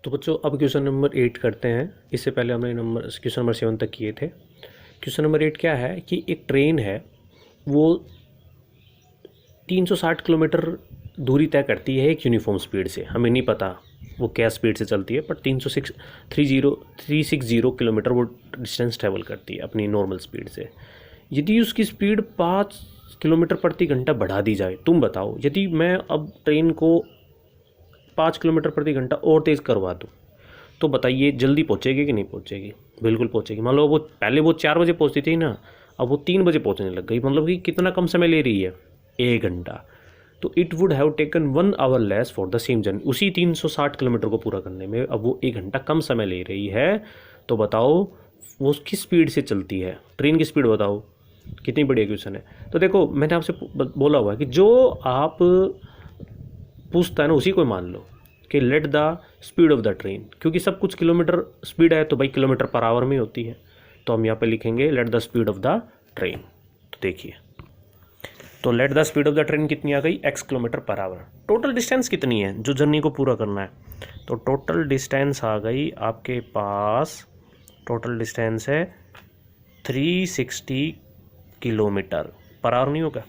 तो बच्चों अब क्वेश्चन नंबर 8 करते हैं। इससे पहले हमने क्वेश्चन नंबर 7 तक किए थे। क्वेश्चन नंबर 8 क्या है कि एक ट्रेन है, वो 360 किलोमीटर दूरी तय करती है एक यूनिफॉर्म स्पीड से। हमें नहीं पता वो क्या स्पीड से चलती है, पर 360 किलोमीटर वो डिस्टेंस ट्रेवल करती है अपनी नॉर्मल स्पीड से। यदि उसकी स्पीड 5 किलोमीटर प्रति घंटा बढ़ा दी जाए, तुम बताओ, यदि मैं अब ट्रेन को 5 किलोमीटर प्रति घंटा और तेज़ करवा दूँ, तो बताइए जल्दी पहुँचेगी कि नहीं पहुँचेगी? बिल्कुल पहुँचेगी। मान लो वो पहले वो 4 बजे पहुँचती थी ना, अब वो 3 बजे पहुँचने लग गई। मतलब कि कितना कम समय ले रही है? 1 घंटा। तो it would have taken 1 our less for the same journey. उसी 360 किलोमीटर को पूरा करने में अब वो 1 घंटा कम समय ले रही है। तो बताओ वो किस स्पीड से चलती है? ट्रेन की स्पीड बताओ, कितनी बढ़िया क्वेश्चन है। तो देखो, मैंने आपसे बोला हुआ है कि जो आप पूछता है ना, उसी को मान लो कि let the speed of the train, क्योंकि सब कुछ किलोमीटर स्पीड है तो भाई किलोमीटर पर आवर में होती है। तो हम यहाँ पे लिखेंगे let the speed of the train. तो देखिए, तो let the speed of the train कितनी आ गई? x kilometre per hour. Total distance कितनी है जो जर्नी को पूरा करना है? तो टोटल डिस्टेंस आ गई आपके पास, टोटल डिस्टेंस है 360 किलोमीटर पर आवर। नहीं होगा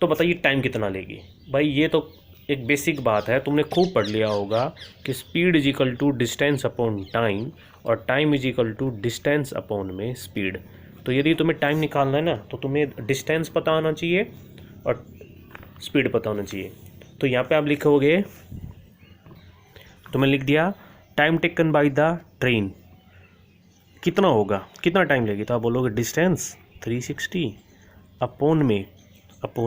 तो बताइए टाइम कितना लेगी? भाई ये तो एक बेसिक बात है, तुमने खूब पढ़ लिया होगा कि speed is equal to distance upon time, और time is equal to distance upon में स्पीड। तो यदि तुम्हें टाइम निकालना है ना, तो तुम्हें डिस्टेंस पता होना चाहिए और स्पीड पता होना चाहिए। तो यहाँ पे आप लिखोगे, तुम्हें लिख दिया time taken by the train कितना होगा, कितना टाइम लेगी? तो आप बोलोगे डिस्टेंस 360 अपॉन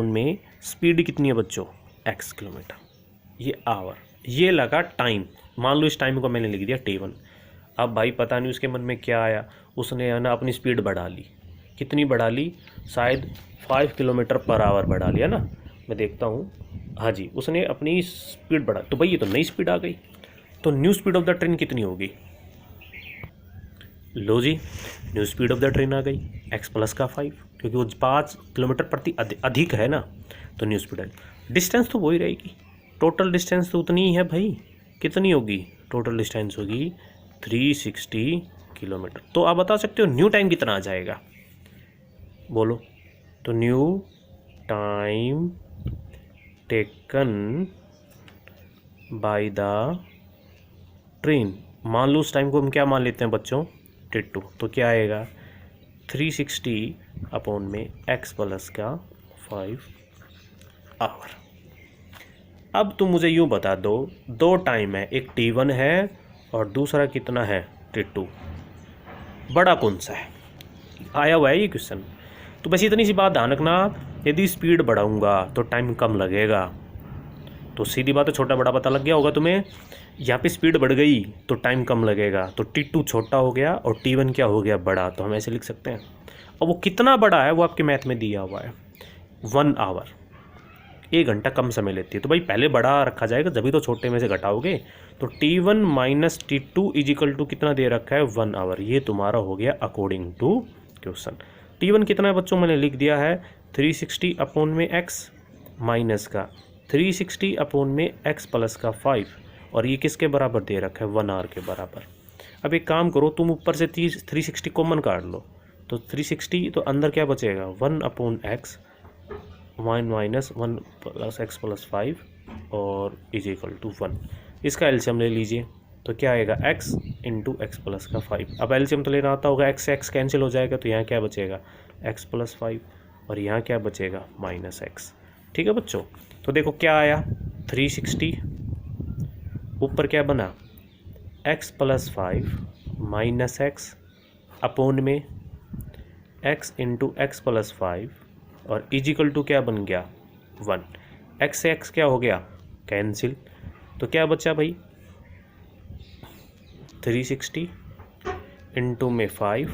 में स्पीड कितनी है बच्चों? x किलोमीटर, ये आवर, ये लगा टाइम। मान लो इस टाइम को मैंने लिख दिया t1। अब भाई पता नहीं उसके मन में क्या आया, उसने है ना अपनी स्पीड बढ़ा ली। कितनी बढ़ा ली? शायद 5 किलोमीटर पर आवर बढ़ा लिया ना। मैं देखता हूँ, हाँ जी, उसने अपनी स्पीड बढ़ा। तो भाई ये तो नई स्पीड आ गई। तो new speed of the train कितनी होगी? लो जी, new speed of the train आ गई x प्लस का 5, क्योंकि वो 5 किलोमीटर प्रति अधिक है ना, तो न्यू स्पीड है। डिस्टेंस तो वही रहेगी, टोटल डिस्टेंस तो उतनी ही है भाई। कितनी होगी? टोटल डिस्टेंस होगी 360 किलोमीटर। तो आप बता सकते हो न्यू टाइम कितना आ जाएगा? बोलो। तो new time taken by the train, मान लो उस टाइम को हम क्या मान लेते हैं बच्चों? t2। तो क्या आएगा? 360 अपॉन में x प्लस का 5 आवर। अब तुम मुझे यूँ बता दो, दो टाइम है, एक t1 है और दूसरा कितना है? t2। बड़ा कौन सा है? आया हुआ है ये क्वेश्चन। तो बस इतनी सी बात ध्यान रखना, यदि स्पीड बढ़ाऊंगा तो टाइम कम लगेगा। तो सीधी बात है, छोटा बड़ा पता लग गया होगा तुम्हें। यहाँ पे स्पीड बढ़ गई तो टाइम कम लगेगा, तो t2 छोटा हो गया और t1 क्या हो गया? बड़ा। तो हम ऐसे लिख सकते हैं। और वो कितना बड़ा है वो आपके मैथ में दिया हुआ है, 1 आवर। 1 घंटा कम समय लेती है। तो भाई पहले बड़ा रखा जाएगा, जब भी तो छोटे में से घटाओगे। तो t1 minus t2 is equal to कितना दे रखा है? 1 आवर। ये तुम्हारा हो गया अकॉर्डिंग टू क्वेश्चन। t1 कितना है बच्चों? मैंने लिख दिया है 360 अपॉन में x माइनस का 360 अपॉन में x प्लस का 5, और ये किसके बराबर दे रखा है? 1 आवर के बराबर। अब एक काम करो, तुम ऊपर से 360 कॉमन काट लो, तो 360, तो अंदर क्या बचेगा? 1 upon x minus 1 plus x plus 5 और इज इक्वल टू 1। इसका एलसीएम ले लीजिए, तो क्या आएगा? x इंटू एक्स प्लस का 5। अब एलसीएम तो लेना आता होगा, x से x कैंसिल हो जाएगा, तो यहाँ क्या बचेगा? x प्लस 5, और यहाँ क्या बचेगा? Minus x. ठीक है बच्चों, तो देखो क्या आया? 360 ऊपर क्या बना? x plus 5 minus x upon में x इंटू एक्स प्लस 5, और इजिकल टू क्या बन गया? 1। x से x क्या हो गया? कैंसिल। तो क्या बचा भाई? 360 इंटू में 5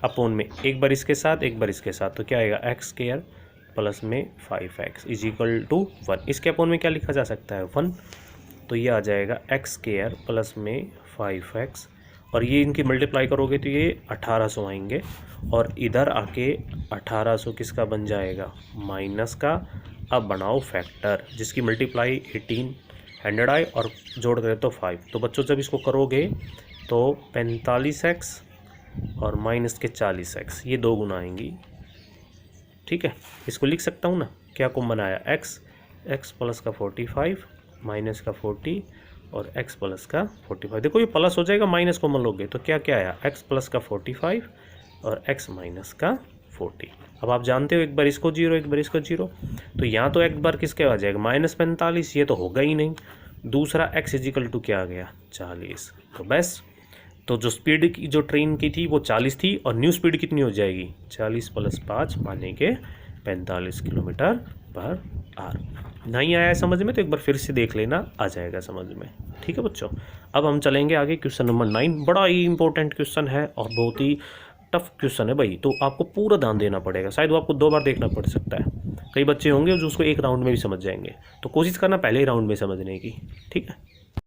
अपॉन में एक बार इसके साथ एक बार इसके साथ, तो क्या आएगा? एक्स स्क्वायर प्लस में 5x इज इक्वल टू 1। इसके अपॉन में क्या लिखा जा सकता है? 1। तो ये आ जाएगा एक्स स्क्वायर प्लस में 5x, और ये इनकी मल्टीप्लाई करोगे तो ये 1800 आएंगे, और इधर आके 1800 किसका बन जाएगा? माइनस का। अब बनाओ फैक्टर जिसकी मल्टीप्लाई 18 100i और जोड़ करें तो 5। तो बच्चों जब इसको करोगे तो 45x और माइनस के 40x, ये 2 गुना आएंगी। ठीक है, इसको लिख सकता हूँ ना, क्या कॉमन आया, x प्लस का 45 माइनस का 40 और x प्लस का 45। देखो ये प्लस हो जाएगा, माइनस कॉमन लोगे तो क्या क्या आया, x प्लस का 45 और x माइनस का 40। अब आप जानते हो एक बार इसको 0 एक बार इसको 0, तो यहाँ तो एक बार किसके आ जाएगा -45, ये तो होगा ही नहीं। दूसरा x इजिकल टू क्या आ गया 40। तो बस, तो जो स्पीड की जो ट्रेन की थी वो 40 थी और न्यू स्पीड कितनी हो जाएगी 40 + 5 माने के 45 किलोमीटर पर आवर। नहीं आया समझ में तो एक बार फिर से देख लेना, आ जाएगा समझ में। ठीक है बच्चों, अब हम चलेंगे आगे क्वेश्चन नंबर 9। बड़ा ही इंपॉर्टेंट क्वेश्चन है और बहुत ही टफ क्वेश्चन है भाई, तो आपको पूरा ध्यान देना पड़ेगा। शायद वो आपको 2 बार देखना पड़ सकता है, कई बच्चे होंगे जो उसको एक राउंड में भी समझ जाएंगे, तो कोशिश करना पहले ही राउंड में समझने की। ठीक है,